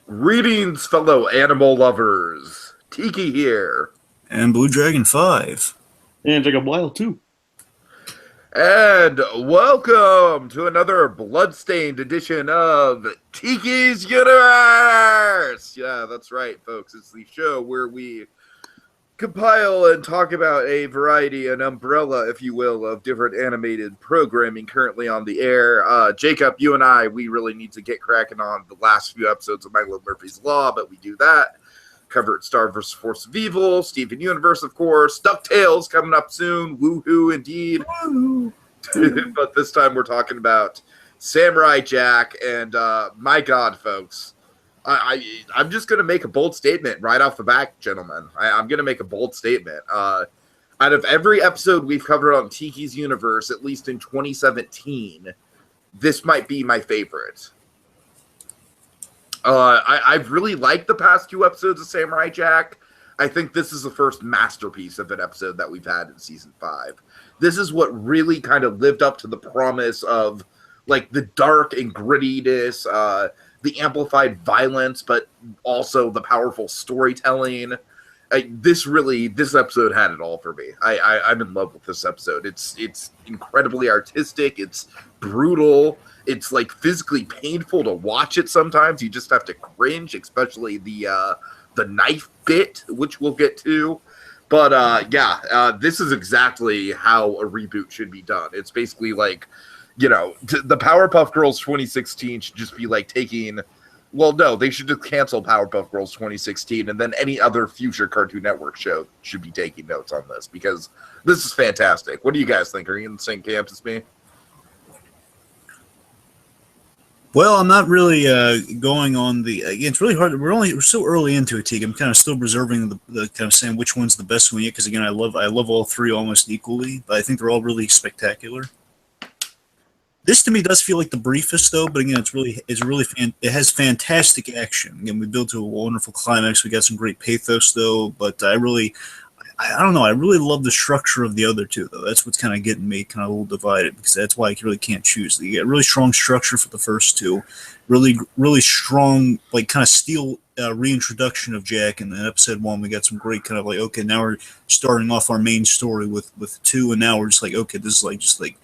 Greetings, fellow animal lovers. Tiki here. And BlueDragonFive. And take a Wile too. And welcome to another bloodstained edition of Tiki's Universe! Yeah, that's right, folks. It's the show where we compile and talk about a variety, an umbrella, if you will, of different animated programming currently on the air. Jacob, you and I, we really need to get cracking on the last few episodes of My Little Murphy's Law, but we do that. Covered Star vs. Force of Evil, Steven Universe, of course, DuckTales coming up soon, woohoo indeed. But this time we're talking about Samurai Jack, and my God, folks, I'm just going to make a bold statement right off the bat, gentlemen. I'm going to make a bold statement. Out of every episode we've covered on Tiki's Universe, at least in 2017, this might be my favorite. I've really liked the past two episodes of Samurai Jack. I think this is the first masterpiece of an episode that we've had in season 5. This is what really kind of lived up to the promise of like the dark and grittiness, the amplified violence, but also the powerful storytelling. This episode had it all for me. I'm in love with this episode. It's incredibly artistic. It's brutal. It's like physically painful to watch it sometimes. You just have to cringe, especially the knife bit, which we'll get to. But this is exactly how a reboot should be done. It's basically like, the Powerpuff Girls 2016 should just be like taking. Well, no, they should just cancel Powerpuff Girls 2016, and then any other future Cartoon Network show should be taking notes on this, because this is fantastic. What do you guys think? Are you in the same camp as me? Well, I'm not really going on the. It's really hard. We're so early into it, Teague. I'm kind of still reserving the kind of saying which one's the best one yet, because again, I love all three almost equally, but I think they're all really spectacular. This to me does feel like the briefest, though. But again, it has fantastic action. Again, we built to a wonderful climax. We got some great pathos, though. But I don't know. I really love the structure of the other two, though. That's what's kind of getting me kind of a little divided, because that's why I really can't choose. You get really strong structure for the first two, really strong, like kind of steel reintroduction of Jack. And then episode 1, we got some great kind of like, okay, now we're starting off our main story with 2, and now we're just like, okay, this is like just like.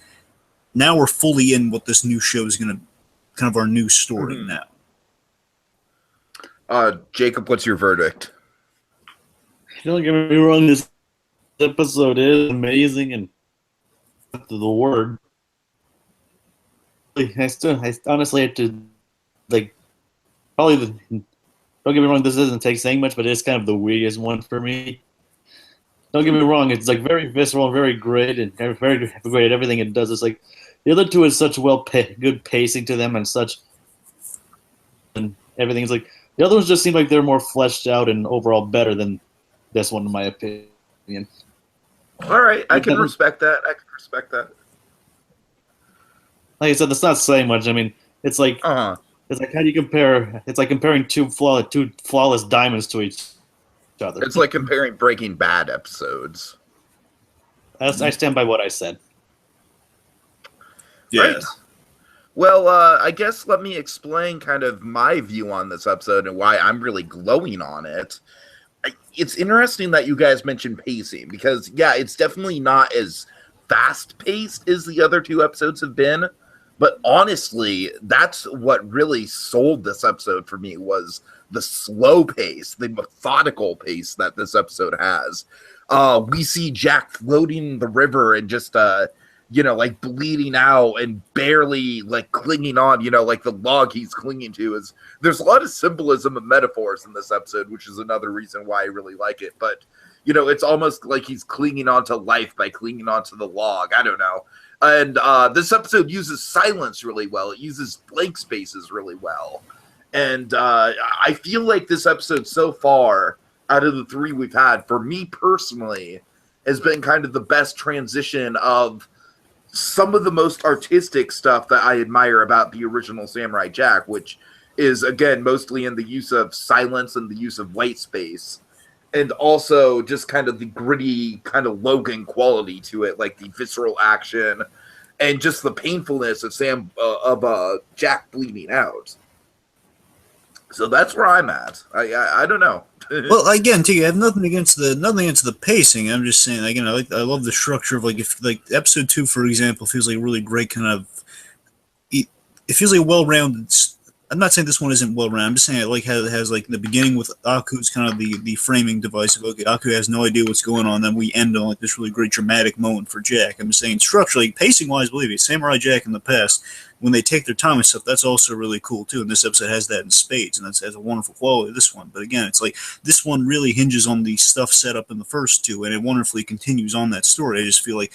Now we're fully in what this new show is going to, kind of our new story now. Jacob, what's your verdict? Don't get me wrong, this episode is amazing and the word. I honestly have to, like, don't get me wrong, this doesn't take saying much, but it's kind of the weakest one for me. Don't get me wrong, it's like very visceral, very great, and very great at everything it does. It's like the other two is such good pacing to them, and such, and everything is like the other ones just seem like they're more fleshed out and overall better than this one, in my opinion. All right, I can respect that. Like I said, that's not saying much. I mean, it's like it's like how do you compare? It's like comparing two flawless diamonds to each other. It's like comparing Breaking Bad episodes. I stand by what I said. Yes. Right. Well, I guess let me explain kind of my view on this episode and why I'm really glowing on it. It's interesting that you guys mentioned pacing, because, yeah, it's definitely not as fast-paced as the other two episodes have been, but honestly, that's what really sold this episode for me, was the slow pace, the methodical pace that this episode has. We see Jack floating the river and just, like bleeding out and barely like clinging on, like the log he's clinging to is. There's a lot of symbolism and metaphors in this episode, which is another reason why I really like it. But, it's almost like he's clinging onto life by clinging onto the log. I don't know. And this episode uses silence really well. It uses blank spaces really well. And I feel like this episode so far, out of the 3 we've had, for me personally, has been kind of the best transition of some of the most artistic stuff that I admire about the original Samurai Jack, which is, again, mostly in the use of silence and the use of white space. And also just kind of the gritty kind of Logan quality to it, like the visceral action and just the painfulness of Jack bleeding out. So that's where I'm at. I don't know. Well, again, Tiki, I have nothing against the pacing. I'm just saying, again, I love the structure of if episode 2, for example, feels like a really great kind of it feels like a well-rounded. I'm not saying this one isn't well-rounded. I'm just saying I like how it has the beginning with Aku's kind of the framing device of okay, Aku has no idea what's going on. Then we end on this really great dramatic moment for Jack. I'm just saying structurally, pacing-wise, believe me, Samurai Jack in the past when they take their time and stuff, that's also really cool too. And this episode has that in spades, and that has a wonderful quality. This one, but again, it's like this one really hinges on the stuff set up in the first two, and it wonderfully continues on that story. I just feel like,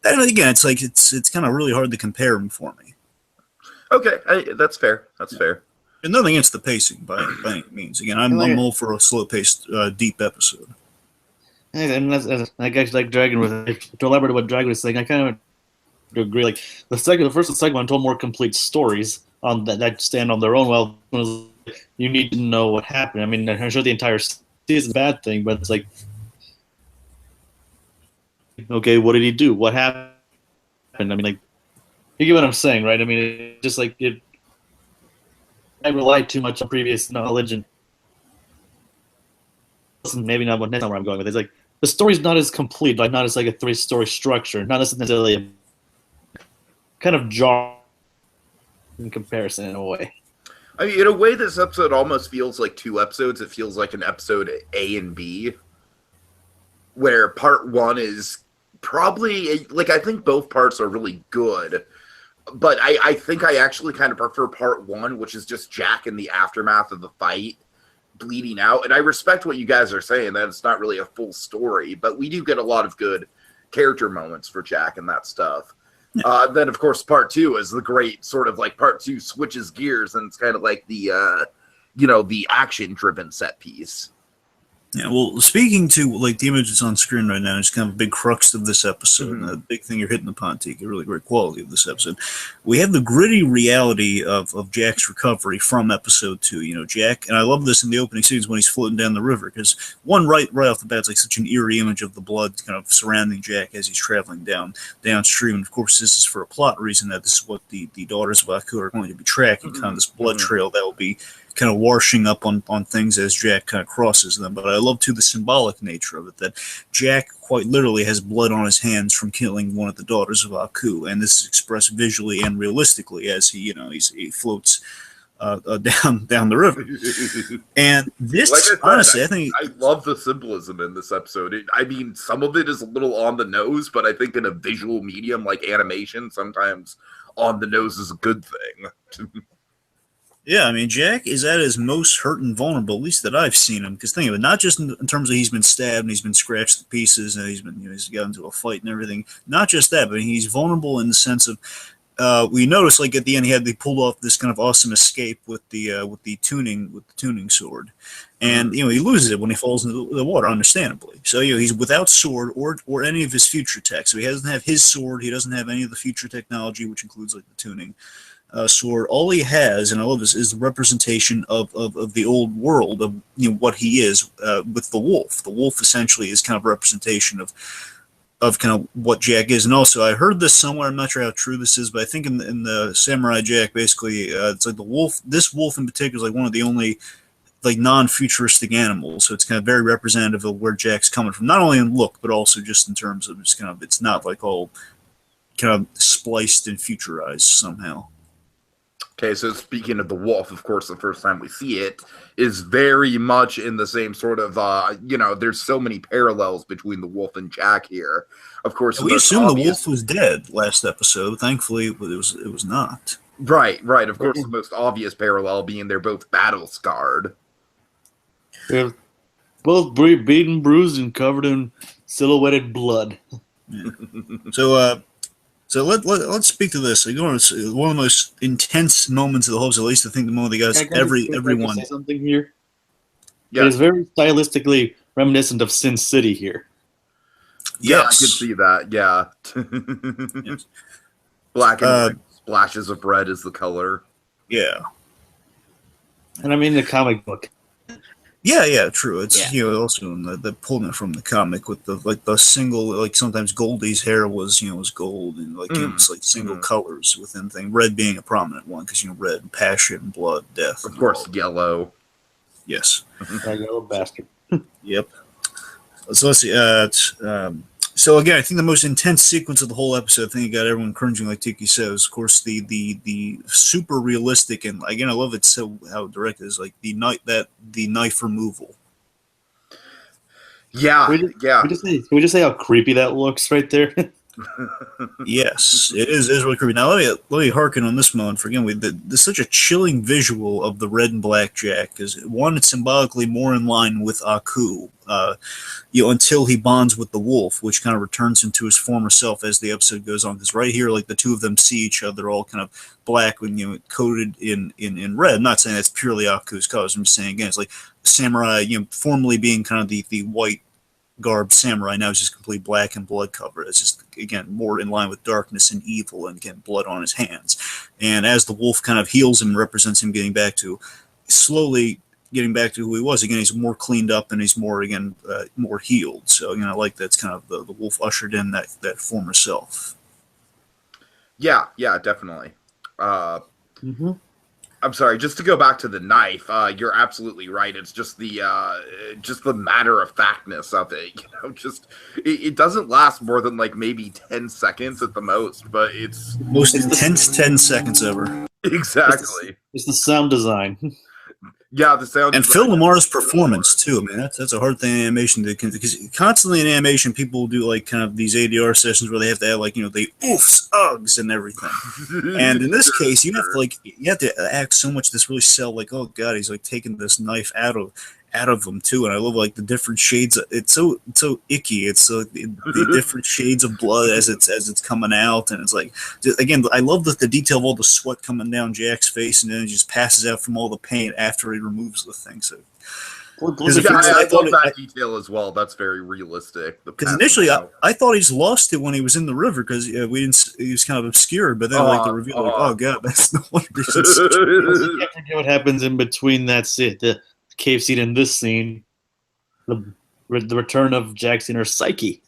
and again, it's kind of really hard to compare them for me. Okay, that's fair. That's fair. And nothing against the pacing by any means. Again, I'm all for a slow-paced, deep episode. And I guess like Dragon was to elaborate on what Dragon was saying. I kind of agree. Like the first and second one told more complete stories on that stand on their own. Well, you need to know what happened. I mean, I'm sure the entire season is a bad thing, but it's like, okay, what did he do? What happened? I mean, like, you get what I'm saying, right? I mean, it just like it. I relied too much on previous knowledge, and maybe not where I'm going with it. It's like the story's not as complete, like not as like a 3-story structure, not necessarily a kind of jar in comparison in a way. I mean, in a way, this episode almost feels like 2 episodes. It feels like an episode A and B, where part 1 is probably like I think both parts are really good. But I think I actually kind of prefer part 1, which is just Jack in the aftermath of the fight, bleeding out. And I respect what you guys are saying, that it's not really a full story, but we do get a lot of good character moments for Jack and that stuff. Yeah. Then, of course, part 2 is the great sort of like part 2 switches gears, and it's kind of like the, the action-driven set piece. Yeah, well, speaking to like the image that's on screen right now, it's kind of a big crux of this episode, and the big thing you're hitting upon, Tiki, a really great quality of this episode. We have the gritty reality of Jack's recovery from episode 2. Jack, and I love this in the opening scenes when he's floating down the river, because one right off the bat, it's like such an eerie image of the blood kind of surrounding Jack as he's traveling downstream. And of course, this is for a plot reason that this is what the daughters of Aku are going to be tracking, kind of this blood trail that will be kind of washing up on things as Jack kind of crosses them. But I love, too, the symbolic nature of it, that Jack quite literally has blood on his hands from killing one of the daughters of Aku, and this is expressed visually and realistically as he floats down the river. And this, like I said, honestly, I think I love the symbolism in this episode. I mean, some of it is a little on the nose, but I think in a visual medium like animation, sometimes on the nose is a good thing. Yeah, I mean, Jack is at his most hurt and vulnerable, at least that I've seen him. Because think of it, not just in terms of he's been stabbed and he's been scratched to pieces and he's got into a fight and everything. Not just that, but he's vulnerable in the sense of we noticed like at the end they pulled off this kind of awesome escape with the tuning sword, and he loses it when he falls into the water, understandably. So he's without sword or any of his future tech. So he doesn't have his sword. He doesn't have any of the future technology, which includes like the tuning sword. All he has, and I love this, is the representation of the old world of what he is with the wolf. The wolf essentially is kind of representation of kind of what Jack is. And also, I heard this somewhere. I'm not sure how true this is, but I think in the Samurai Jack, basically, it's like the wolf. This wolf in particular is like one of the only like non-futuristic animals. So it's kind of very representative of where Jack's coming from, not only in look, but also just in terms of it's not like all kind of spliced and futurized somehow. Okay, so speaking of the wolf, of course, the first time we see it is very much in the same sort of, there's so many parallels between the wolf and Jack here. Of course, we assumed the wolf was dead last episode. Thankfully, it was not. Right. Of course, the most obvious parallel being they're both battle scarred. They're both beaten, bruised, and covered in silhouetted blood. Yeah. So let's speak to this. One of the most intense moments of the whole episode, at least I think the moment that got everyone. Say something here. Yeah. It is very stylistically reminiscent of Sin City here. Yeah, Yes. I can see that. Yeah. Yes. Black and white splashes of red is the color. Yeah. And I mean the comic book. Yeah, true. It's Yeah. also in the pulling it from the comic with the single, like sometimes Goldie's hair was gold, and it's like single Mhm. colors within thing. Red being a prominent one because red, passion, blood, death, Of and all. course, yellow. Yes. That yellow bastard. Yep. So let's see. So again, I think the most intense sequence of the whole episode, I think it got everyone cringing, like Tiki says. Of course, the super realistic, and again, I love it so how direct it is, like the knife removal. Yeah, yeah. Can we just say how creepy that looks right there? Yes, it is really creepy. Now let me harken on this moment for again. There's such a chilling visual of the red and black Jack because one, it's symbolically more in line with Aku, until he bonds with the wolf, which kind of returns him to his former self as the episode goes on. Because right here, like the two of them see each other, all kind of black when coated in red. I'm not saying that's purely Aku's colors. I'm just saying again, it's like samurai, formerly being kind of the white garbed samurai, now is just complete black and blood cover. It's just again more in line with darkness and evil, and again blood on his hands. And as the wolf kind of heals him and represents him slowly getting back to who he was again, he's more cleaned up and he's more more healed. So I like that's kind of the wolf ushered in that former self. Yeah, definitely. Mm-hmm. I'm sorry, just to go back to the knife, you're absolutely right. It's just the matter of factness of it. It doesn't last more than like maybe 10 seconds at the most, but it's most intense 10 seconds ever. Exactly. It's the sound design. Yeah, the sound and design. Phil Lamar's performance too, man. That's a hard thing in animation because constantly in animation people do like kind of these ADR sessions where they have to add the oofs, ugs, and everything. And in this case, you have to act so much this really sell like, oh god, he's like taking this knife out of them too. And I love like the different shades. It's so icky. It's the different shades of blood as it's coming out, and it's like again, I love the detail of all the sweat coming down Jack's face, and then he just passes out from all the pain after he removes the thing. So I love that detail as well. That's very realistic. Because initially I thought he just lost it when he was in the river because he was kind of obscured, but then the reveal oh god, that's no wonder. You can't forget what happens in between that the cave scene and this scene, the return of Jack's inner psyche.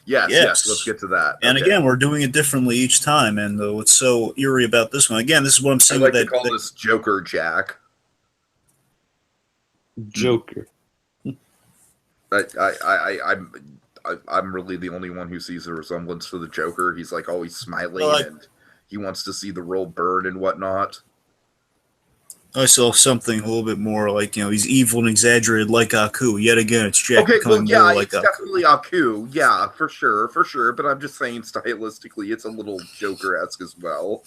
Yes, let's get to that. And again, we're doing it differently each time, and what's so eerie about this one, again, this is what I'm saying. I like to call this Joker Jack. Joker. I'm really the only one who sees a resemblance to the Joker. He's like always smiling, and he wants to see the world burn and whatnot. I saw something a little bit more like he's evil and exaggerated like Aku. Yet again, it's Jack. Okay, well, yeah, like it's definitely Aku. Yeah, for sure. But I'm just saying stylistically, it's a little Joker-esque as well.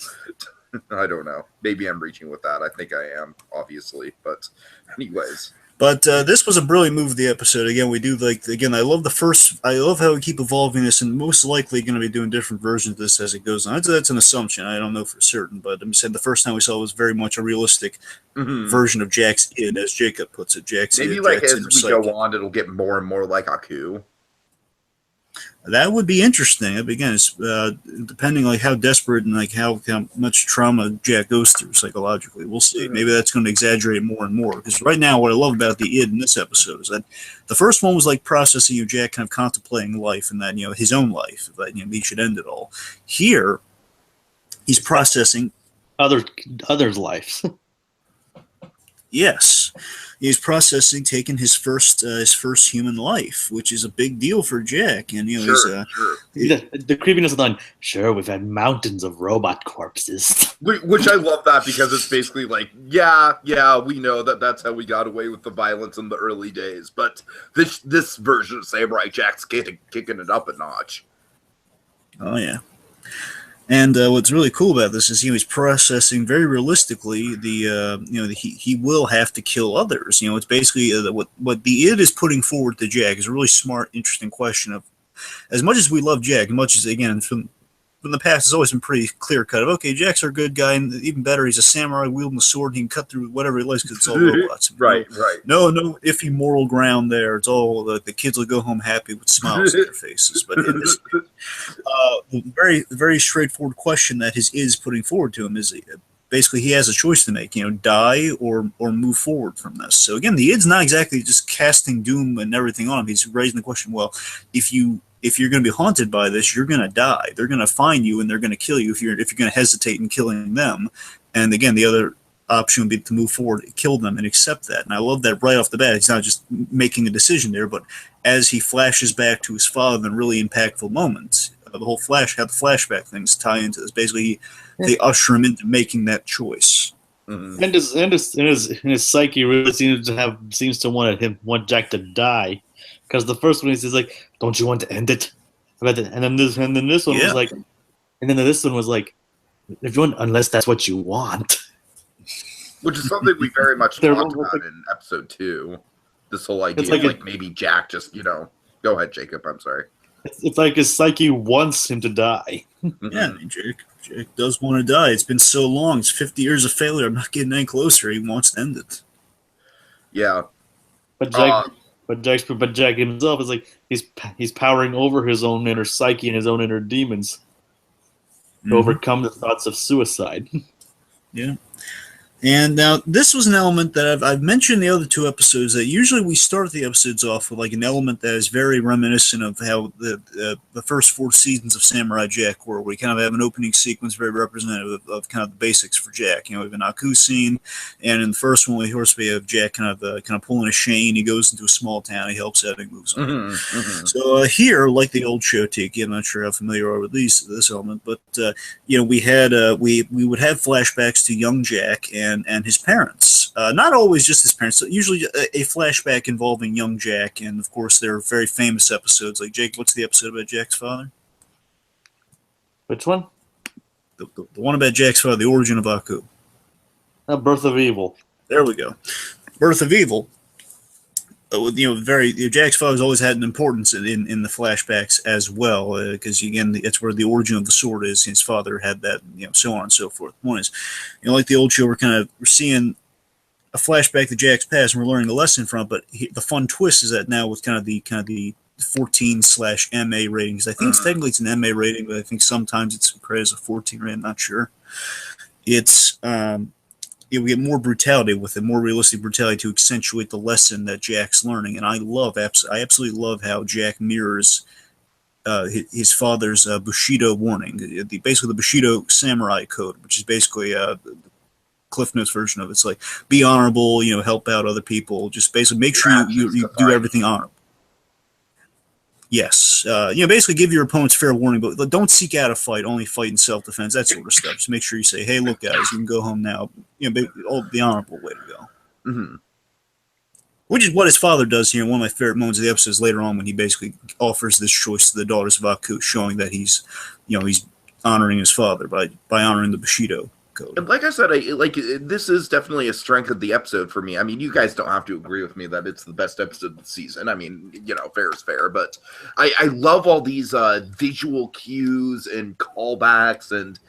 I don't know. Maybe I'm reaching with that. I think I am, obviously. But anyways. But this was a brilliant move of the episode. Again, we do I love how we keep evolving this, and most likely going to be doing different versions of this as it goes on. That's an assumption. I don't know for certain, but I'm saying the first time we saw it was very much a realistic version of Jack's id, as Jacob puts it. Jack's maybe id, like Jack's as we go on, it'll get more and more like Aku. That would be interesting. Again, it's depending like how desperate and like how much trauma Jack goes through psychologically. We'll see. Maybe that's going to exaggerate more and more. Because right now, what I love about the id in this episode is that the first one was like processing Jack kind of contemplating life and that his own life, that he should end it all. Here, he's processing others' lives. Yes. He's processing taking his first human life, which is a big deal for Jack. And sure. The creepiness of the line. Sure, we've had mountains of robot corpses. Which I love that because it's basically like, yeah, we know that's how we got away with the violence in the early days, but this version of Samurai Jack's kicking it up a notch. Oh yeah. And what's really cool about this is he's processing very realistically he will have to kill others. It's basically what the id is putting forward to Jack is a really smart, interesting question of, as much as we love Jack, as much as again from the past has always been pretty clear cut of, okay, Jack's our good guy, and even better, he's a samurai wielding a sword, and he can cut through whatever he likes because it's all robots. Right. No iffy moral ground there. It's all the kids will go home happy with smiles on their faces. But in this, very, very straightforward question that his is putting forward to him is, basically he has a choice to make, die or move forward from this. So again, the id's not exactly just casting doom and everything on him. He's raising the question, well, if you're going to be haunted by this, you're going to die. They're going to find you and they're going to kill you if you're going to hesitate in killing them. And again, the other option would be to move forward, kill them, and accept that. And I love that right off the bat. He's not just making a decision there, but as he flashes back to his father in really impactful moments, how the flashback things tie into this. Basically, they usher him into making that choice. Mm-hmm. And his psyche really seems to want Jack to die, because the first one he's like, "Don't you want to end it?" And then this one was like, "If you want, unless that's what you want." Which is something we very much talked about in episode 2. This whole idea of like maybe Jack just, go ahead, Jacob. I'm sorry. It's like his psyche wants him to die. Yeah, I mean, Jack does want to die. It's been so long. It's 50 years of failure. I'm not getting any closer. He wants to end it. Yeah. But Jack himself is like he's powering over his own inner psyche and his own inner demons to overcome the thoughts of suicide. Yeah. And now this was an element that I've mentioned in the other 2 episodes, that usually we start the episodes off with like an element that is very reminiscent of how the first 4 seasons of Samurai Jack were. We kind of have an opening sequence very representative of kind of the basics for Jack. We have an Aku scene, and in the first one, we have Jack kind of pulling a chain. He goes into a small town, he helps out, and he moves on. So here, like the old show Tiki, I'm not sure how familiar you are with this element, but we would have flashbacks to young Jack and his parents. Not always just his parents, usually a flashback involving young Jack, and of course there are very famous episodes. Like, Jake, what's the episode about Jack's father? Which one? The one about Jack's father, the origin of Aku. Birth of Evil. There we go. Birth of Evil. Jack's father's always had an importance in the flashbacks as well, because again, that's where the origin of the sword is. His father had that, so on and so forth. One is, like the old show, we're seeing a flashback to Jack's past, and we're learning a lesson from it. But the fun twist is that now with kind of the 14/MA rating, because I think technically it's an MA rating, but I think sometimes it's credited as a 14 rating. I'm not sure. It's we get more brutality with it, more realistic brutality to accentuate the lesson that Jack's learning. And I absolutely love how Jack mirrors his father's Bushido warning, basically the Bushido Samurai Code, which is basically Cliff Notes version of it. It's like, be honorable, help out other people, just basically make sure you do everything honorable. Yes. Basically give your opponents fair warning, but don't seek out a fight, only fight in self-defense, that sort of stuff. Just make sure you say, hey, look, guys, you can go home now. The honorable way to go. Mm-hmm. Which is what his father does here. One of my favorite moments of the episode is later on when he basically offers this choice to the daughters of Aku, showing that he's honoring his father by honoring the Bushido Code. And like I said, this is definitely a strength of the episode for me. I mean, you guys don't have to agree with me that it's the best episode of the season. I mean, fair is fair, but I love all these visual cues and callbacks, and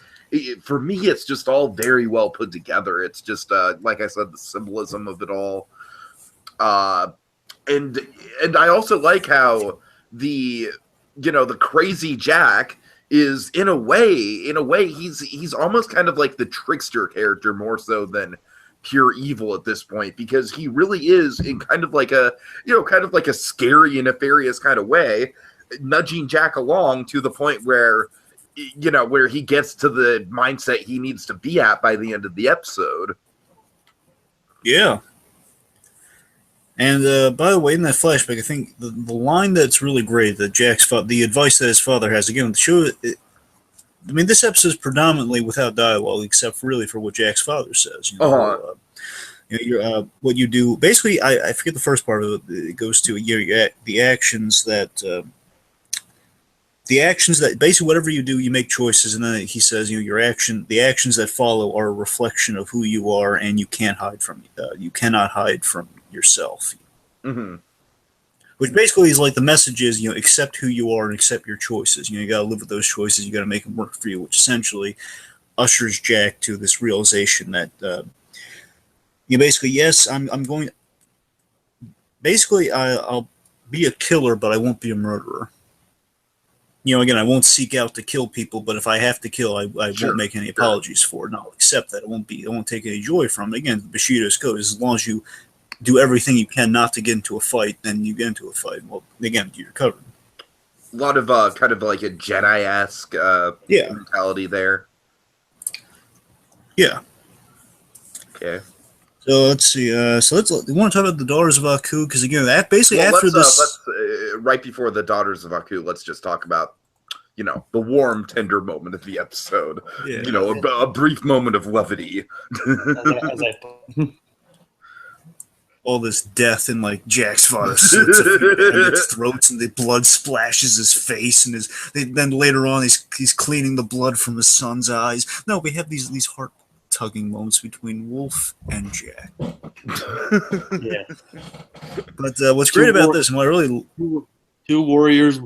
for me, it's just all very well put together. It's just, like I said, the symbolism of it all. And I also like how the crazy Jack is in a way he's almost kind of like the trickster character more so than pure evil at this point, because he really is in kind of like a scary and nefarious kind of way, nudging Jack along to the point where he gets to the mindset he needs to be at by the end of the episode. Yeah. And by the way, in that flashback, I think the line that's really great that the advice that his father has, again, the show, this episode is predominantly without dialogue, except really for what Jack's father says. What you do, basically, I forget the first part of it. It goes to the actions that basically whatever you do, you make choices, and then he says, the actions that follow are a reflection of who you are, and you cannot hide from yourself. Mm-hmm. Which basically is like the message is, accept who you are and accept your choices. You got to live with those choices. You got to make them work for you, which essentially ushers Jack to this realization that basically, yes, I'm going. Basically, I'll be a killer, but I won't be a murderer. again, I won't seek out to kill people, but if I have to kill, I Sure, won't make any apologies for it. And I'll accept that. I won't take any joy from it. Again, Bushido's code is as long as you do everything you can not to get into a fight, then you get into a fight. Well, again, you're covered. A lot of kind of like a Jedi-esque mentality there. Yeah. Okay. So let's see. We want to talk about the Daughters of Aku because again, that basically after let's right before the Daughters of Aku, let's just talk about the warm, tender moment of the episode. Yeah. A brief moment of levity. All this death and like Jack's father slits a few bandits' throats and the blood splashes his face and then later on he's cleaning the blood from his son's eyes. No, we have these heart tugging moments between Wolf and Jack. Yeah. But what's great about this, and what I really two warriors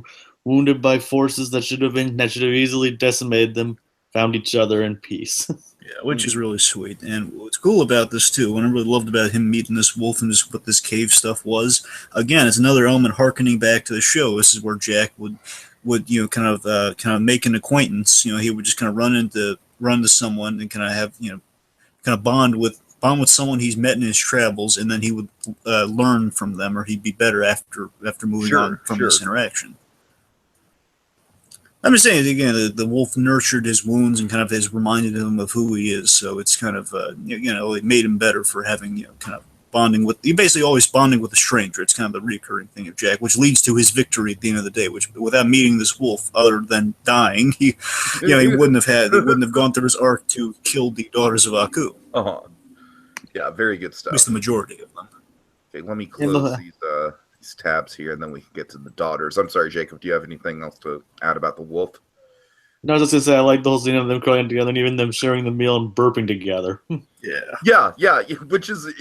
wounded by forces that should have easily decimated them found each other in peace. Yeah, which is really sweet. And what's cool about this, too, what I really loved about him meeting this wolf and just what this cave stuff was, again, it's another element harkening back to the show. This is where Jack would kind of make an acquaintance. He would just kind of run to someone and kind of have, kind of bond with someone he's met in his travels, and then he would learn from them, or he'd be better after moving on from this interaction. I'm just saying, again, the wolf nurtured his wounds and kind of has reminded him of who he is. So it's kind of, it made him better for having, kind of bonding with, basically always bonding with a stranger. It's kind of the recurring thing of Jack, which leads to his victory at the end of the day, which without meeting this wolf, other than dying, he wouldn't have gone through his arc to kill the Daughters of Aku. Uh-huh. Yeah, very good stuff. At least the majority of them. Okay, let me close these tabs here, and then we can get to the daughters. I'm sorry, Jacob, do you have anything else to add about the wolf? No, I was just gonna say I like the whole scene of them crying together and even them sharing the meal and burping together. Yeah, which is,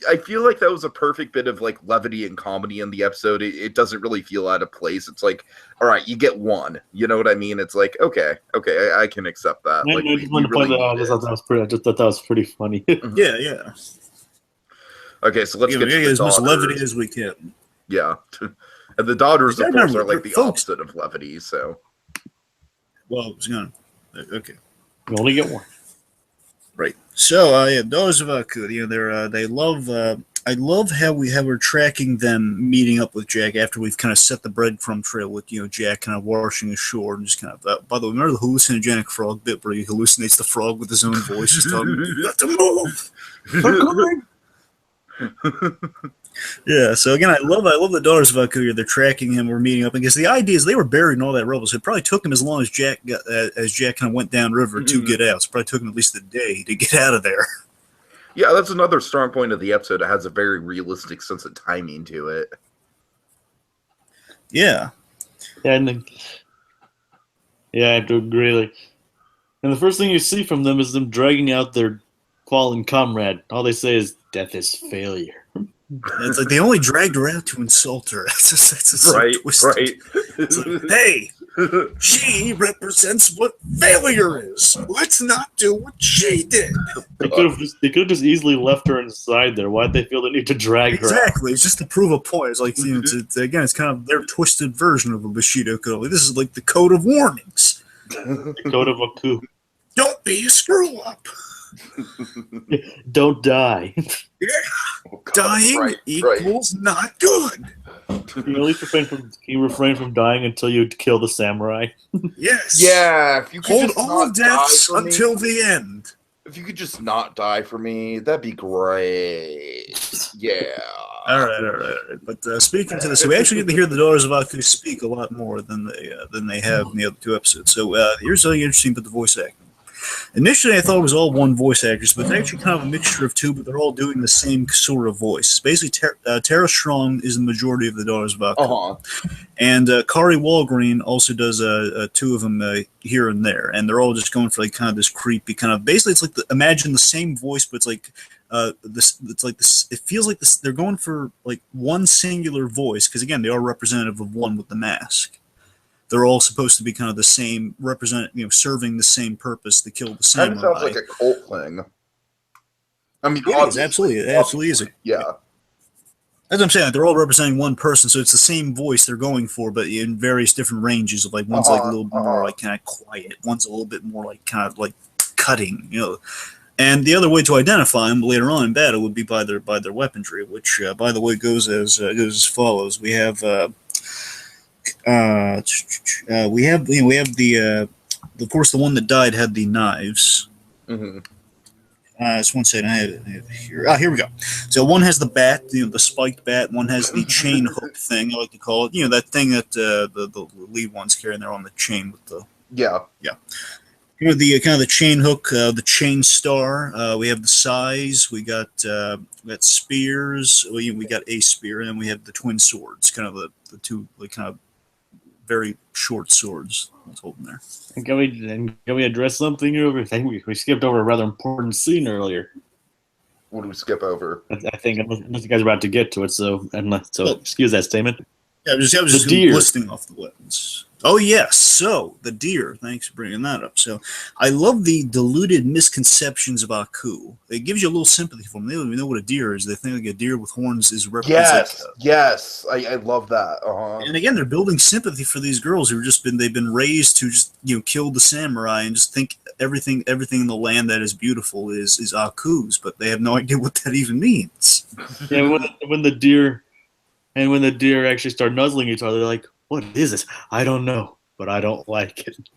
I feel like that was a perfect bit of like levity and comedy in the episode. It doesn't really feel out of place. It's like, all right, you get one. You know what I mean? It's like, okay, I can accept that. I just wanted to point that out. I just thought that was pretty funny. Yeah. Okay, so let's get to as much levity as we can. Yeah. And the daughters, of course, are like the opposite of levity, so. Well, it's gonna. Okay. You only get one. Right. So, Daughters of Aku, they love. I love how we're tracking them meeting up with Jack after we've kind of set the breadcrumb trail with Jack kind of washing ashore and just kind of. By the way, remember the hallucinogenic frog bit where he hallucinates the frog with his own voice, just talking. You have to move. They're coming. Yeah, so again, I love the Daughters of Aku. They're tracking him. We're meeting up because the idea is they were buried in all that rubble. So it probably took him as long as Jack kind of went downriver to get out. So it probably took him at least a day to get out of there. Yeah, that's another strong point of the episode. It has a very realistic sense of timing to it. Yeah. I have to agree. And the first thing you see from them is them dragging out their fallen comrade. All they say is, "Death is failure." It's like they only dragged her out to insult her. That's right. It's like, hey, she represents what failure is. Let's not do what she did. They could have just easily left her inside there. Why'd they feel the need to drag her out? Exactly. It's just to prove a point. It's like it's kind of their twisted version of a Bushido code. This is like the code of warnings. The code of Aku. Don't be a screw up. Don't die. Yeah. Dying equals not good. You at least refrain from dying until you kill the samurai. Yes. Yeah. If you could hold all deaths until the end. If you could just not die for me, that'd be great. Yeah. All right. But speaking to this, we actually get to hear the Daughters of Aku speak a lot more than they have in the other two episodes. So here's something interesting about the voice acting. Initially, I thought it was all one voice actress, but it's actually kind of a mixture of two, but they're all doing the same sort of voice. Basically, Tara Strong is the majority of the Daughters of Aku. Uh-huh. And Kari Walgreen also does two of them here and there, and they're all just going for like kind of this creepy kind of. Basically, it's like imagine the same voice, but it's like this. It's like this. It feels like this. They're going for like one singular voice because again, they are representative of one with the mask. They're all supposed to be kind of the same, serving the same purpose to kill the samurai. Kind of sounds like a cult thing. I mean, it is, absolutely, it absolutely is. Yeah. As I'm saying, they're all representing one person, so it's the same voice they're going for, but in various different ranges. Of like one's like a little bit more like kind of quiet, one's a little bit more like kind of like cutting, you know. And the other way to identify them later on in battle would be by their weaponry, which, by the way, goes as follows. We have the of course the one that died had the knives. Mm-hmm. Just one second, I have it here. Here we go. So one has the bat, you know, the spiked bat. One has the chain hook thing, I like to call it. You know, that thing that the lead one's carrying there on the chain with the Yeah. You know, the kind of the chain hook, the chain star. We have the size. We got spears. We got a spear, and then we have the twin swords. Kind of the two like kind of very short swords. That's holding there. And can we address something over? I think we skipped over a rather important scene earlier. What do we skip over? I think unless you guys are about to get to it, so excuse that statement. Yeah, I was just listing off the weapons. Oh, yes. So, the deer. Thanks for bringing that up. So, I love the diluted misconceptions of Aku. It gives you a little sympathy for them. They don't even know what a deer is. They think like a deer with horns is represented. Yes. I love that. Uh-huh. And again, they're building sympathy for these girls who they've been raised to just, you know, kill the samurai and just think everything in the land that is beautiful is Aku's, but they have no idea what that even means. Yeah, when the deer actually start nuzzling each other, they're like, "What is this? I don't know, but I don't like it."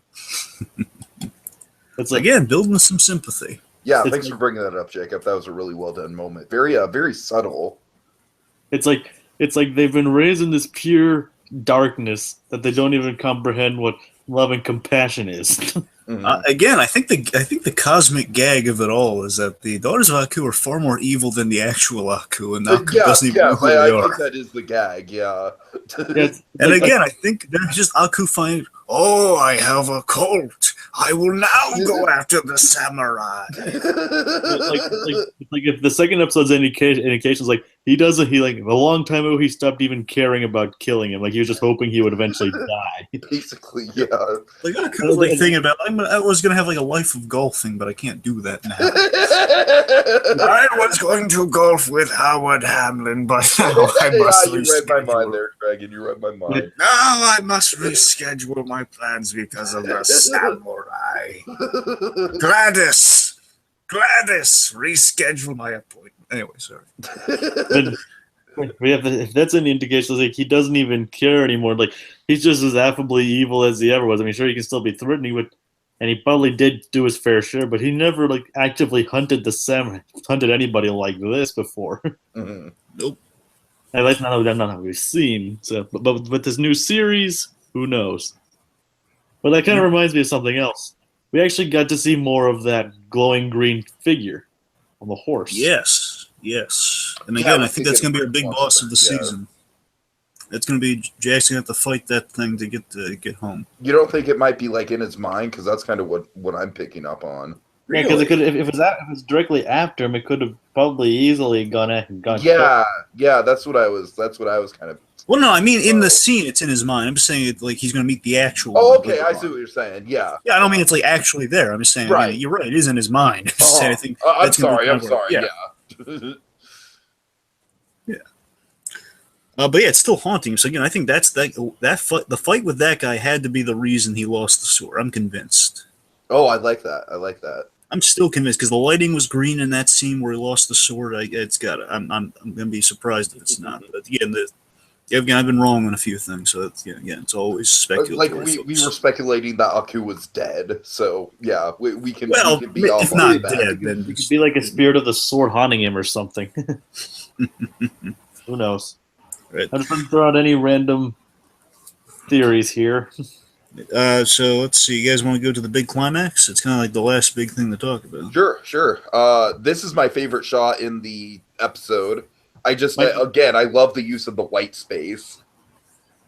It's like, again, building some sympathy. Yeah, thanks for bringing that up, Jacob. That was a really well done moment. Very subtle. It's like they've been raised in this pure darkness that they don't even comprehend what love and compassion is. Mm-hmm. Again, I think the cosmic gag of it all is that the daughters of Aku are far more evil than the actual Aku, and Aku doesn't even know who they are. I think that is the gag. Yeah. And again, I think they're just Aku find. Oh, I have a colt. I will now go after the samurai. like if the second episode's indications, like he like a long time ago he stopped even caring about killing him. Like he was just hoping he would eventually die. Basically, yeah. Like I was like thinking about I was gonna have like a life of golfing, but I can't do that now. I was going to golf with Howard Hamlin, but now I must reschedule. You read my mind there, Dragon. You read my mind. Now I must reschedule my plans because of the samurai. Gladys, reschedule my appointment. Anyway, sorry. If that's any indication, like he doesn't even care anymore. Like he's just as affably evil as he ever was. I mean, sure, he can still be threatening, and he probably did do his fair share, but he never like actively hunted anybody like this before. Mm-hmm. Nope. At least not how we've seen. So, but with this new series, who knows? But that kind of reminds me of something else. We actually got to see more of that glowing green figure on the horse. Yes. And again, I think that's going to be our big boss of the season. It's going to be Jack's going to have to fight that thing to get home. You don't think it might be like in his mind? Because that's kind of what I'm picking up on. Yeah, because if it's directly after him, it could have probably easily gone. Yeah, that's what I was kind of. Well, no, I mean in the scene, it's in his mind. I'm just saying like he's going to meet the actual. Oh, okay, I see what you're saying. Yeah. Yeah, I don't mean it's like actually there. I'm just saying. Right. I mean, you're right. It is in his mind. I think I'm sorry. Yeah. Yeah. But yeah, it's still haunting. So again, I think that's that fight. The fight with that guy had to be the reason he lost the sword. I'm convinced. Oh, I like that. I'm still convinced because the lighting was green in that scene where he lost the sword. It's got. I'm gonna be surprised if it's not. But again, I've been wrong on a few things. So it's always speculative. Like we were speculating that Aku was dead. So yeah, we can. Well, we can be off if not that. dead, then it could be like a spirit of the sword haunting him or something. Who knows? Right. I'm just going to throw out any random theories here. So let's see. You guys want to go to the big climax? It's kind of like the last big thing to talk about. Sure. This is my favorite shot in the episode. I love the use of the white space.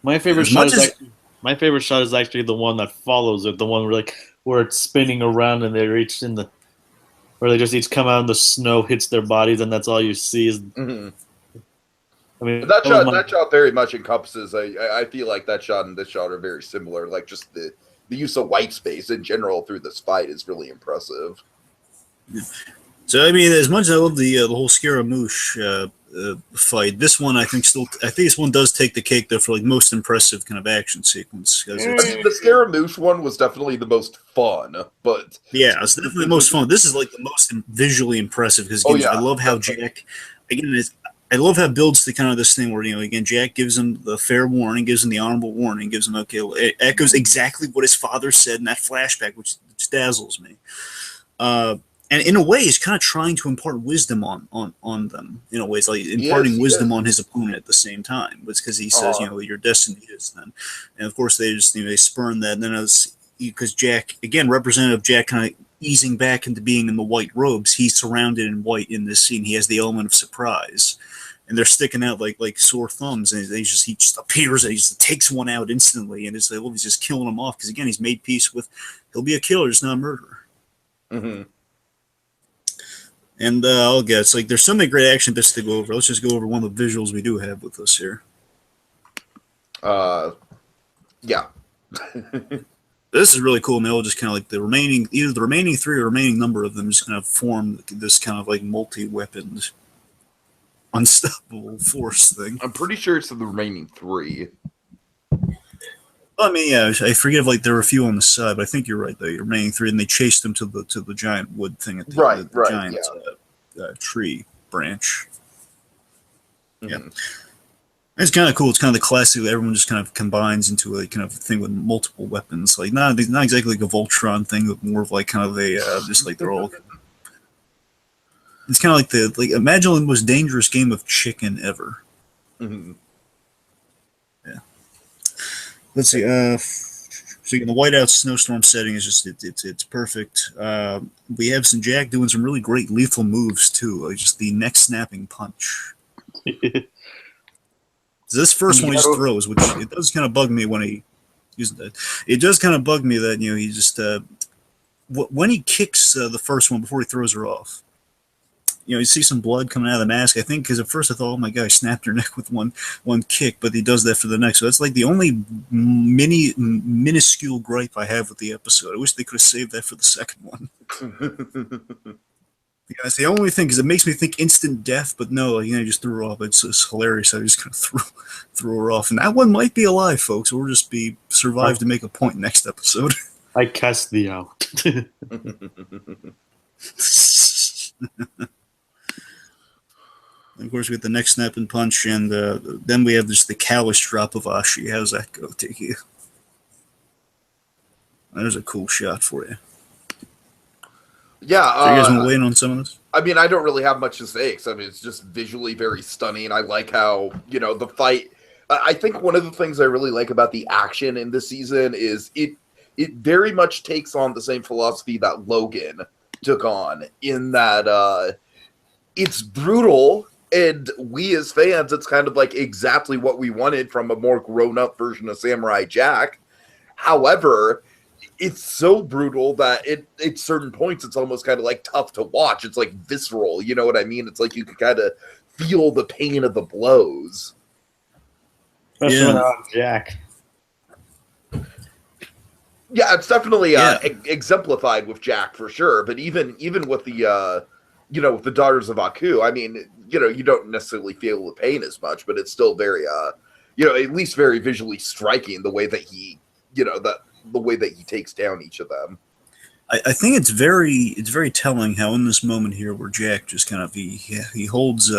My favorite shot is actually the one that follows it. The one where it's spinning around and they reach where they just each come out and the snow hits their bodies and that's all you see is. Mm-hmm. I mean, that shot very much encompasses. I feel like that shot and this shot are very similar. Like just the use of white space in general through this fight is really impressive. Yeah. So I mean, as much as I love the whole Scaramouche fight. This one, I think this one does take the cake though for like most impressive kind of action sequence. I mean, the Scaramouche one was definitely the most fun, but yeah, it's definitely the most fun. This is like the most visually impressive because I love how Jack I love how it builds to kind of this thing where, again, Jack gives him the fair warning, gives him the honorable warning, gives him, it echoes exactly what his father said in that flashback, which dazzles me. And in a way, he's kind of trying to impart wisdom on them. In a way, it's like imparting wisdom on his opponent at the same time. It's because he says, your destiny is then. And of course, they just they spurn that. And then because Jack, again, representative Jack kind of easing back into being in the white robes, he's surrounded in white in this scene. He has the element of surprise. And they're sticking out like sore thumbs, and he just appears and he just takes one out instantly, and it's like, he's just killing him off because again, he's made peace with. He'll be a killer, just not a murderer. Mm-hmm. And it's like there's so many great action bits to go over. Let's just go over one of the visuals we do have with us here. Yeah. This is really cool, man. Just kind of like either the remaining three or remaining number of them just kind of form this kind of like multi-weaponed unstoppable force thing. I'm pretty sure it's the remaining three. I mean, yeah, I forget if there were a few on the side, but I think you're right. The remaining three, and they chased them to the giant wood thing at the giant tree branch. Mm-hmm. Yeah, it's kind of cool. It's kind of the classic. Everyone just kind of combines into a kind of thing with multiple weapons. Like not exactly like a Voltron thing, but more of like kind of a just like they're all. It's kind of like imagine the most dangerous game of chicken ever. Mm-hmm. Yeah. Let's see. So in the whiteout snowstorm setting is just it's perfect. We have some Jack doing some really great lethal moves too, like just the neck snapping punch. This first one he just throws, which it does kind of bug me when he uses that. It does kind of bug me that he just when he kicks the first one before he throws her off. You see some blood coming out of the mask. I think because at first I thought, oh my god, he snapped her neck with one kick, but he does that for the next. So that's like the only minuscule gripe I have with the episode. I wish they could have saved that for the second one. Yeah, it's the only thing because it makes me think instant death, but no, he just threw her off. It's hilarious. I just kind of threw her off, and that one might be alive, folks, or just survive to make a point next episode. I cast thee out. Of course, we get the neck snap and punch, and then we have just the callous drop of Ashi. How's that go, Tiki? There's a cool shot for you. Yeah. So you guys want to weigh in on some of this? I mean, I don't really have much to say, because I mean, it's just visually very stunning. I like how, the fight. I think one of the things I really like about the action in this season is it very much takes on the same philosophy that Logan took on, in that it's brutal. And we as fans, it's kind of like exactly what we wanted from a more grown-up version of Samurai Jack. However, it's so brutal that at certain points, it's almost kind of like tough to watch. It's like visceral, you know what I mean? It's like you can kind of feel the pain of the blows. Especially on Jack. Yeah, it's definitely exemplified with Jack for sure. But even with the with the Daughters of Aku, I mean, you don't necessarily feel the pain as much, but it's still very, at least very visually striking the way that he, the way that he takes down each of them. I think it's very telling how in this moment here where Jack just kind of he holds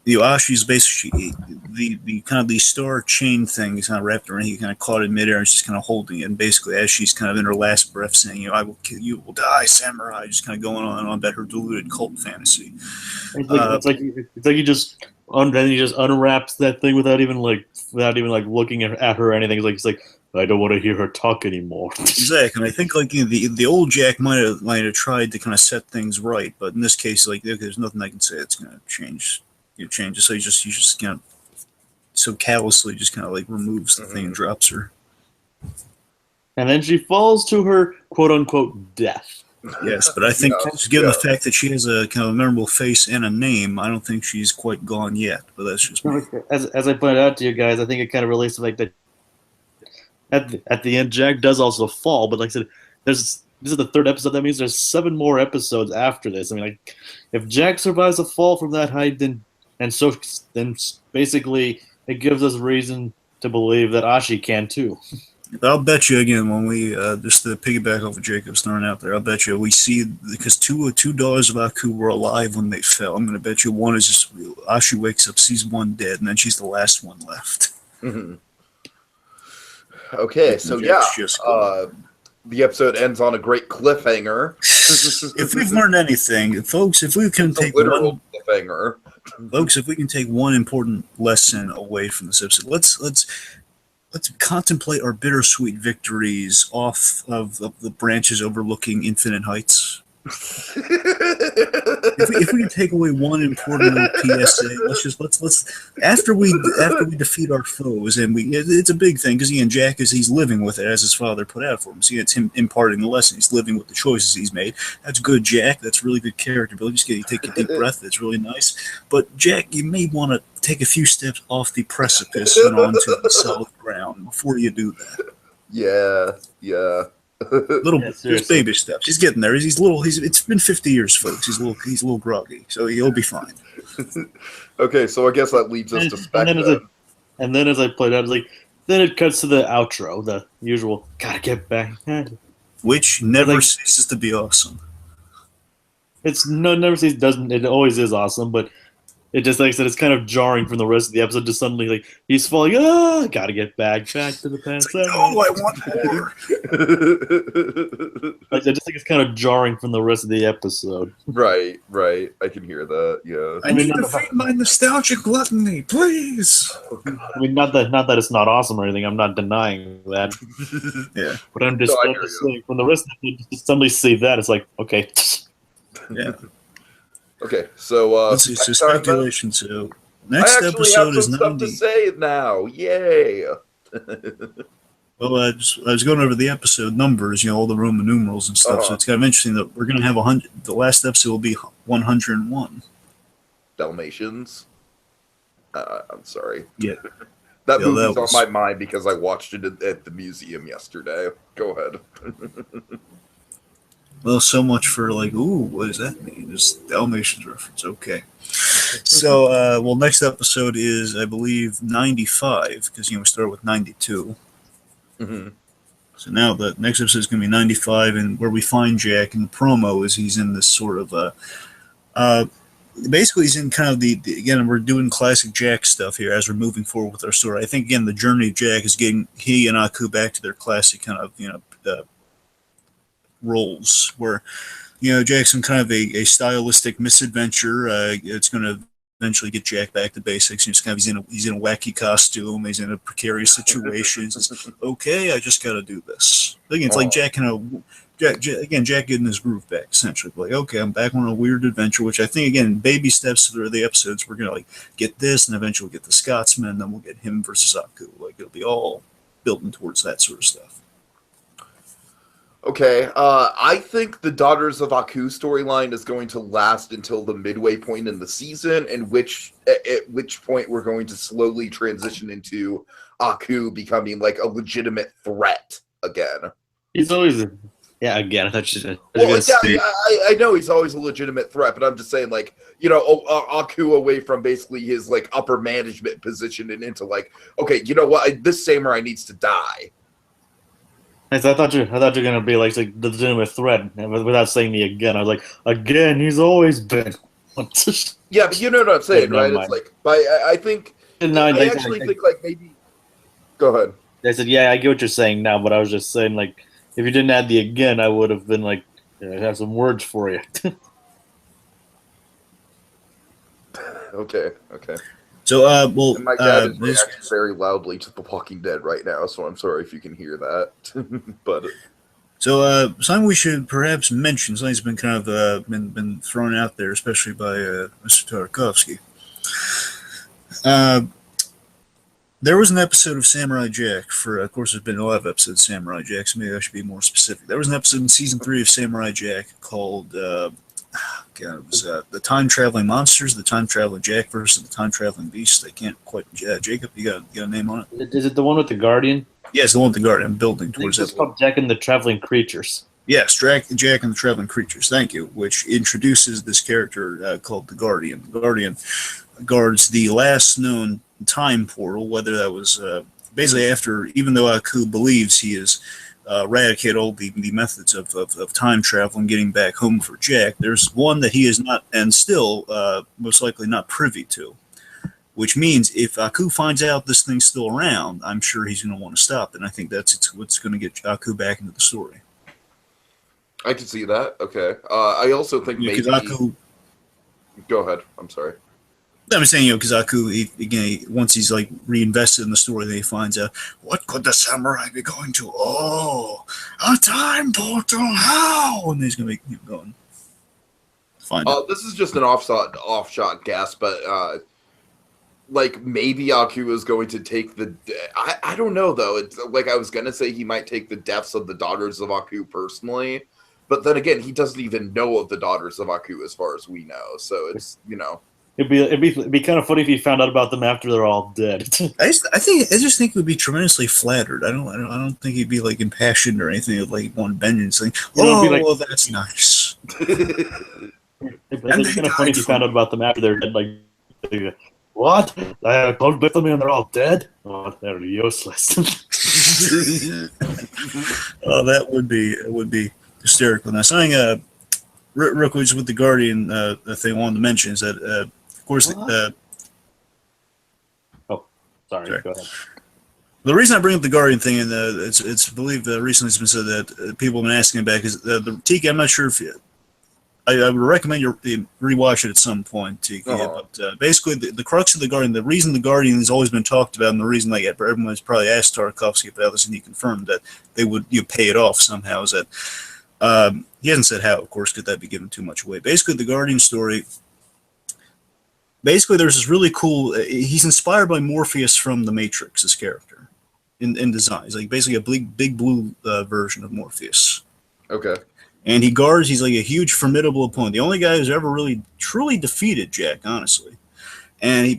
Ashi's basically the kind of the star chain thing is kind of wrapped around. He kind of caught it in midair and she's kind of holding it. And basically, as she's kind of in her last breath saying, I will kill you, will die, samurai, just kind of going on and on about her deluded cult fantasy. It's like he just unwraps that thing without even looking at her or anything. It's like I don't want to hear her talk anymore. Exactly. And I think the old Jack might have tried to kind of set things right, but in this case, there's nothing I can say that's going to change. Changes, so he just kind of so callously just kind of removes the thing and drops her, and then she falls to her quote unquote death. Yes, but I think given the fact that she has a kind of memorable face and a name, I don't think she's quite gone yet. But that's just me. As I pointed out to you guys, I think it kind of relates to that. At the end, Jack does also fall, but like I said, this is the third episode. That means there's 7 more episodes after this. I mean, if Jack survives a fall from that height, then and so then basically it gives us reason to believe that Ashi can too. I'll bet you again when we just to piggyback off of Jacob's throwing out there. I'll bet you we see because two daughters of Aku were alive when they fell. I'm going to bet you one is just Ashi wakes up, sees one dead, and then she's the last one left. Mm-hmm. Okay, so yeah, the episode ends on a great cliffhanger. If we've learned anything, folks, if we can take one cliffhanger, folks, if we can take one important lesson away from this episode, let's contemplate our bittersweet victories off of the branches overlooking infinite heights. if we can take away one important little PSA, let's after we defeat our foes, and it's a big thing because again, Jack he's living with it as his father put out for him. See, it's him imparting the lesson. He's living with the choices he's made. That's good, Jack. That's really good character building. Just take a deep breath. That's really nice. But Jack, you may want to take a few steps off the precipice and onto the solid ground before you do that. Yeah. Just baby steps. He's getting there. He's little. It's been 50 years, folks. He's a little groggy, so he'll be fine. Okay, so I guess that leads us to Spectre. And then as I played out, then it cuts to the outro, the usual "gotta get back," which never ceases to be awesome. Never ceases. Doesn't it? Always is awesome, but it just like I said, it's kind of jarring from the rest of the episode. Just suddenly, he's falling. Gotta get back to the past. No, I want more. I just think it's kind of jarring from the rest of the episode. Right. I can hear that. Yeah. I need to feed my nostalgic gluttony, please. I mean, not that it's not awesome or anything. I'm not denying that. Yeah. But I'm just saying, from the rest of it, just suddenly see that it's like, okay. Yeah. Okay, so it's just speculation. So next episode is 90. Stuff to say now. Yay! Well, I was going over the episode numbers, all the Roman numerals and stuff. So it's kind of interesting that we're going to have 100. The last episode will be 101. Dalmatians. I'm sorry. Yeah. That movie's on my mind because I watched it at the museum yesterday. Go ahead. Well, so much for what does that mean? Just Dalmatians reference. Okay. So, next episode is, I believe, 95, because, we started with 92. Mm-hmm. So now the next episode is going to be 95, and where we find Jack in the promo is he's in this sort of, basically he's in kind of again, we're doing classic Jack stuff here as we're moving forward with our story. I think, again, the journey of Jack is getting he and Aku back to their classic kind of, roles where Jackson kind of a stylistic misadventure. It's going to eventually get Jack back to basics. He's in a wacky costume. He's in a precarious situation. It's okay, I just got to do this. Again, it's like Jack getting his groove back essentially. Okay, I'm back on a weird adventure, which I think again baby steps through the episodes. We're gonna get this, and eventually get the Scotsman, and then we'll get him versus Aku. It'll be all building towards that sort of stuff. Okay, I think the Daughters of Aku storyline is going to last until the midway point in the season, at which point we're going to slowly transition into Aku becoming a legitimate threat again. He's always again. I thought you said. I know he's always a legitimate threat, but I'm just saying, Aku away from basically his upper management position and into okay, you know what? This samurai needs to die. I thought you're gonna be the legitimate threat, without saying the again. I was again, he's always been. Yeah, but you know what I'm saying, right? It's I think. No, I actually think maybe. Go ahead. I said, yeah, I get what you're saying now, but I was just saying if you didn't add the again, I would have been I have some words for you. Okay. So, and my dad is reacting very loudly to The Walking Dead right now, so I'm sorry if you can hear that. But something we should perhaps mention, something's been kind of been thrown out there, especially by Mr. Tarkovsky. There was an episode of Samurai Jack of course, there's been a lot of episodes of Samurai Jack, so maybe I should be more specific. There was an episode in season 3 of Samurai Jack called. It was the Time Traveling Monsters, the Time Traveling Jack versus the Time Traveling Beast. I can't quite. Jacob, you got a name on it? Is it the one with the Guardian? Yes, the one with the Guardian. I'm building towards it's called Jack and the Traveling Creatures. Yes, Jack and the Traveling Creatures. Thank you. Which introduces this character called the Guardian. The Guardian guards the last known time portal, whether that was basically after, even though Aku believes he has eradicated all the methods of time travel and getting back home for Jack, there's one that he is not, and still most likely not privy to. Which means if Aku finds out this thing's still around, I'm sure he's going to want to stop it. And I think that's what's going to get Aku back into the story. I can see that. Okay. I also think maybe. Aku, go ahead. I'm sorry. I'm saying, because Aku, once he's like reinvested in the story, then he finds out, what could the samurai be going to? Oh, a time portal! How? And he's going to keep going. Find out. This is just an off-shot guess, but like maybe Aku is going to take the. I don't know though. It's like I was going to say he might take the deaths of the daughters of Aku personally, but then again, he doesn't even know of the daughters of Aku as far as we know. So it's It'd be kind of funny if he found out about them after they're all dead. I just think he would be tremendously flattered. I don't think he'd be like impassioned or anything, like one vengeance thing. Well, that's nice. It'd be kind of funny if he found out about them after they're dead. Like what? I called with them and they're all dead. Oh, they're useless. Oh, that would be hysterical. Now, something real quick with the Guardian thing I wanted to mention is that, of course, sorry. Go ahead. The reason I bring up the Guardian thing, and it's believed recently it's been said that people have been asking about, is the Tiki. I'm not sure if I would recommend you rewatch it at some point, Tiki. But basically, the crux of the Guardian, the reason the Guardian has always been talked about, and the reason like everyone's probably asked Tarkovsky about this, and he confirmed that they would pay it off somehow, is that he hasn't said how, of course, could that be giving too much away. Basically, the Guardian story. Basically, there's this really cool. He's inspired by Morpheus from The Matrix, his character, in design. He's like basically a big blue version of Morpheus. Okay. And he's like a huge, formidable opponent. The only guy who's ever really, truly defeated Jack, honestly. And he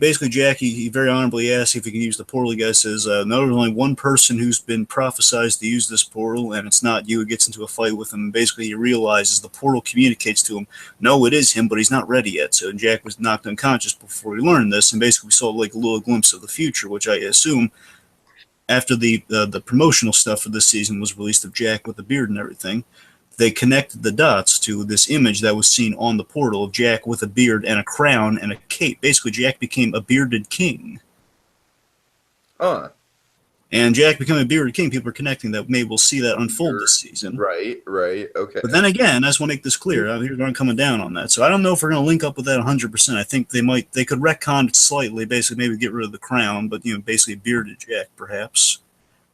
very honorably asked if he can use the portal. The guy says, no, there's only one person who's been prophesized to use this portal, and it's not you. He gets into a fight with him, and basically he realizes the portal communicates to him, no, it is him, but he's not ready yet. So Jack was knocked unconscious before he learned this, and basically we saw like a little glimpse of the future, which I assume after the promotional stuff for this season was released of Jack with the beard and everything, they connected the dots to this image that was seen on the portal of Jack with a beard and a crown and a cape. Basically, Jack became a bearded king. And Jack becoming a bearded king, people are connecting that. Maybe we'll see that unfold this season. Right, okay. But then again, I just want to make this clear. Here I'm coming down on that. So I don't know if we're going to link up with that 100%. I think they could retcon it slightly, basically maybe get rid of the crown, but basically bearded Jack, perhaps.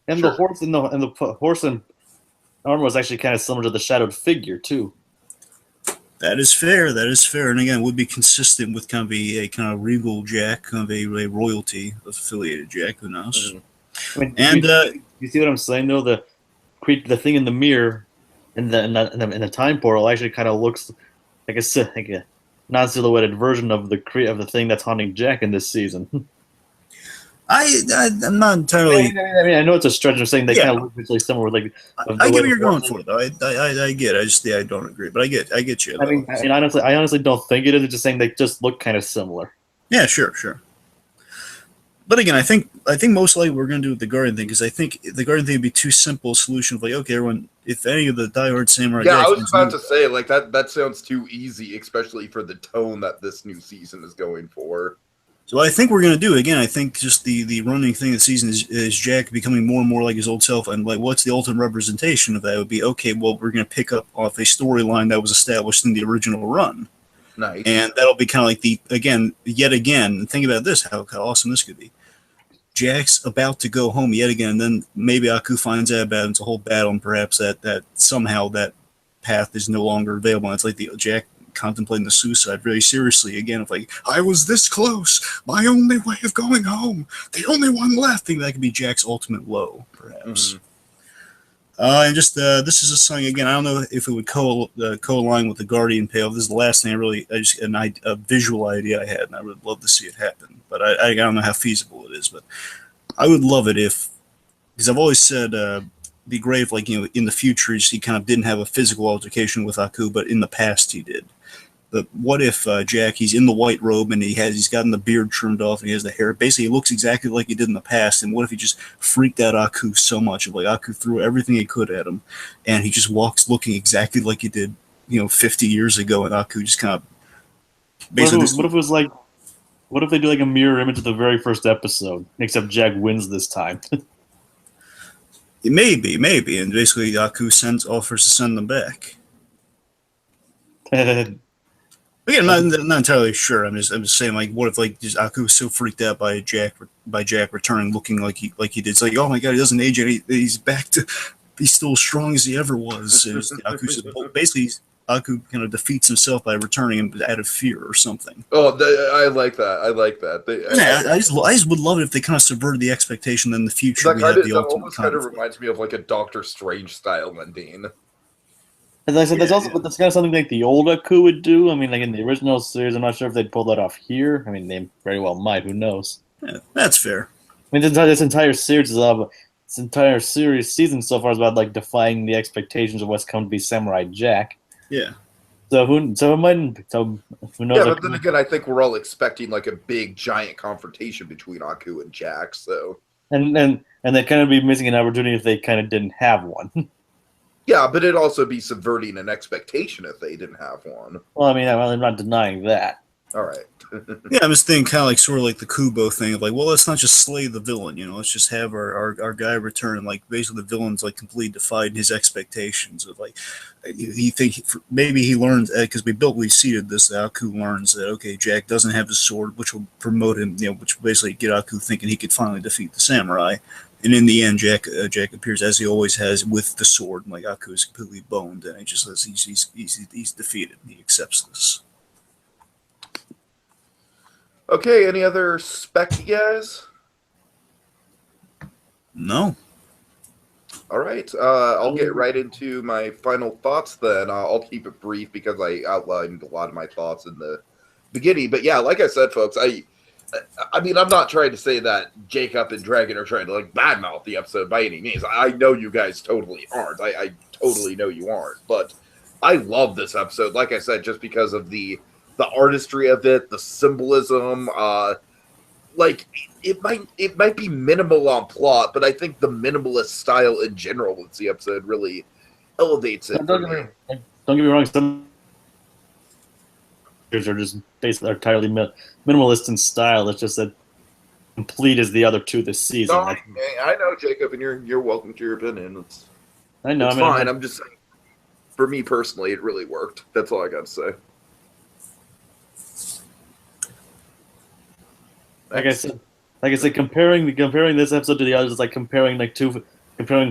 And the horse and the horse and armor was actually kind of similar to the shadowed figure too. That is fair. And again, would be consistent with kind of a kind of regal Jack, kind of a royalty affiliated Jack. Who knows? I mean, and you see what I'm saying though? The thing in the mirror in the time portal actually kind of looks like a non-silhouetted version of the thing that's haunting Jack in this season. I'm not entirely. I mean, I know it's a stretch of saying they kind of look visually similar. Like, I get what you're going for, though. I get. I don't agree, but I get you. I mean, I honestly don't think it is. It's just saying they just look kind of similar. Yeah, sure. But again, I think most likely we're going to do with the Guardian thing, because I think the Guardian thing would be too simple a solution of like, okay, everyone, if any of the diehard samurai. Yeah, I was about to say like that sounds too easy, especially for the tone that this new season is going for. So what I think we're going to do, again, I think just the running thing of the season is Jack becoming more and more like his old self, and like what's the ultimate representation of that? It would be, okay, well, we're going to pick up off a storyline that was established in the original run. Nice. And that'll be kind of like yet again, and think about this, how awesome this could be. Jack's about to go home yet again, and then maybe Aku finds out about it, it's a whole battle, and perhaps that somehow that path is no longer available. And it's like the Jack contemplating the suicide very seriously again, of like, I was this close, my only way of going home, the only one left. I think that could be Jack's ultimate low, perhaps. And just this is a song again. I don't know if it would co-align with the Guardian payoff. This is the last thing a visual idea I had, and I would love to see it happen. But I don't know how feasible it is. But I would love it because I've always said be great if, like, in the future he kind of didn't have a physical altercation with Aku, but in the past he did. what if Jack, he's in the white robe and he's gotten the beard trimmed off and he has the hair. Basically, he looks exactly like he did in the past. And what if he just freaked out Aku so much? Like Aku threw everything he could at him, and he just walks looking exactly like he did, 50 years ago. And Aku just kind of basically. What if it was like? What if they do like a mirror image of the very first episode, except Jack wins this time? Maybe, and basically Aku offers to send them back. Again, I'm not entirely sure. I'm just saying, like, what if like just Aku was so freaked out by Jack returning, looking like he did? It's like, oh my god, he doesn't age, and he's back to, he's still as strong as he ever was. Basically, Aku kind of defeats himself by returning him out of fear or something. Oh, I like that. I just would love it if they kind of subverted the expectation that in the future that almost kind of reminds me of like a Doctor Strange style ending. As I said, that's kind of something like the old Aku would do. I mean, like in the original series, I'm not sure if they'd pull that off here. I mean, they very well might. Who knows? Yeah, that's fair. I mean, this entire series season so far is about like defying the expectations of what's come to be Samurai Jack. Yeah. Who knows? Yeah, but then again, I think we're all expecting like a big giant confrontation between Aku and Jack. So. And they'd kind of be missing an opportunity if they kind of didn't have one. Yeah, but it'd also be subverting an expectation if they didn't have one. Well, I mean, I'm not denying that. All right. Yeah, I'm just thinking kind of like sort of like the Kubo thing of like, well, let's not just slay the villain, let's just have our guy return. And like basically the villain's like completely defied his expectations of like, maybe he learns we seeded this. Aku learns that okay, Jack doesn't have his sword, which will promote him, which will basically get Aku thinking he could finally defeat the samurai. And in the end, Jack appears as he always has with the sword. And like Aku is completely boned, and he just says he's defeated. He accepts this. Okay, any other spec, guys? No. All right, I'll get right into my final thoughts then. I'll keep it brief because I outlined a lot of my thoughts in the beginning. But yeah, like I said, folks, I mean, I'm not trying to say that Jacob and Dragon are trying to like badmouth the episode by any means. I know you guys totally aren't. I totally know you aren't. But I love this episode, like I said, just because of the artistry of it, the symbolism. Like it might be minimal on plot, but I think the minimalist style in general with the episode really elevates it. Don't get me wrong. Some are just basically entirely minimalist in style. It's just that complete as the other two this season. No, I know, Jacob, and you're welcome to your opinion. I know. It's fine. I'm just saying, for me personally, it really worked. That's all I got to say. Like I said, comparing this episode to the others is like comparing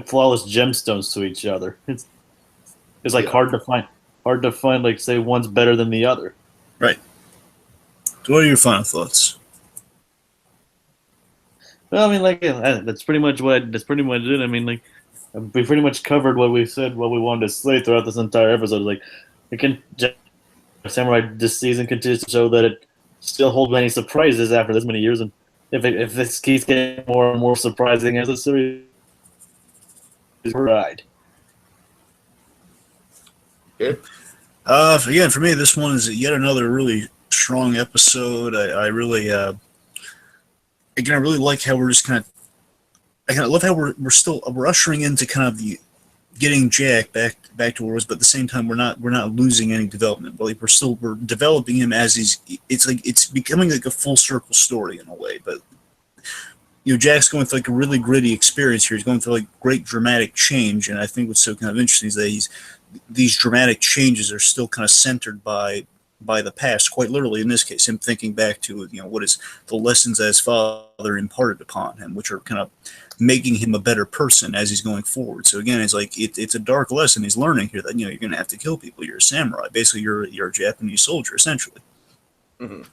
flawless gemstones to each other. It's like hard to find like say one's better than the other. Right. So what are your final thoughts? Well, I mean, like that's pretty much it. I mean, like we pretty much covered what we wanted to say throughout this entire episode. Like, Samurai this season continues to show that it still holds many surprises after this many years, and if this keeps getting more and more surprising as the series ride. Yeah. Again, for me, this one is yet another really strong episode. I really like how we're just kind of. I love how we're ushering into kind of the getting Jack back to where it was, but at the same time we're not losing any development. But like we're developing him as it's becoming like a full circle story in a way. But Jack's going through like a really gritty experience here. He's going through like great dramatic change, and I think what's so kind of interesting is that these dramatic changes are still kind of centered by the past, quite literally in this case, him thinking back to what is the lessons that his father imparted upon him, which are kind of making him a better person as he's going forward. So again, it's like it's a dark lesson he's learning here that you're going to have to kill people. You're a samurai, basically. You're a Japanese soldier, essentially. Mm-hmm.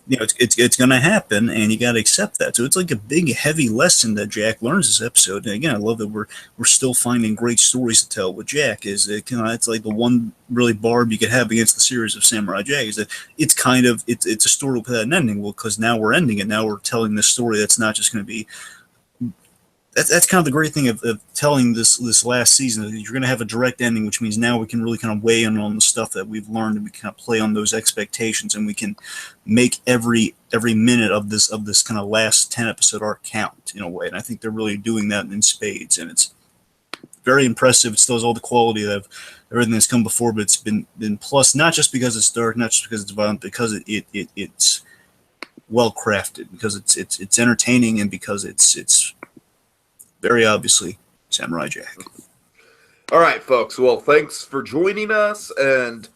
It's going to happen, and you got to accept that. So it's like a big, heavy lesson that Jack learns this episode. And again, I love that we're still finding great stories to tell with Jack. It's like the one really barb you could have against the series of Samurai Jack is that it's a story without an ending. Well, because now we're ending it. Now we're telling this story that's not just going to be that's kind of the great thing of telling this last season. You're going to have a direct ending, which means now we can really kind of weigh in on the stuff that we've learned, and we can kind of play on those expectations, and we can make every minute of this kind of last 10 episode arc count in a way. And I think they're really doing that in spades, and it's very impressive. It still has all the quality of everything that's come before, but it's been plus, not just because it's dark, not just because it's violent, because it's well crafted, because it's entertaining, and because it's very obviously Samurai Jack. All right, folks. Well, thanks for joining us, and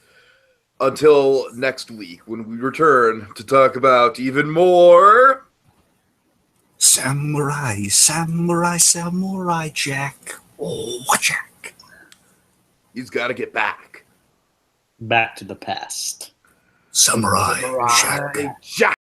until next week when we return to talk about even more Samurai Jack. Oh, Jack. He's got to get back. Back to the past. Samurai Jack. Jack.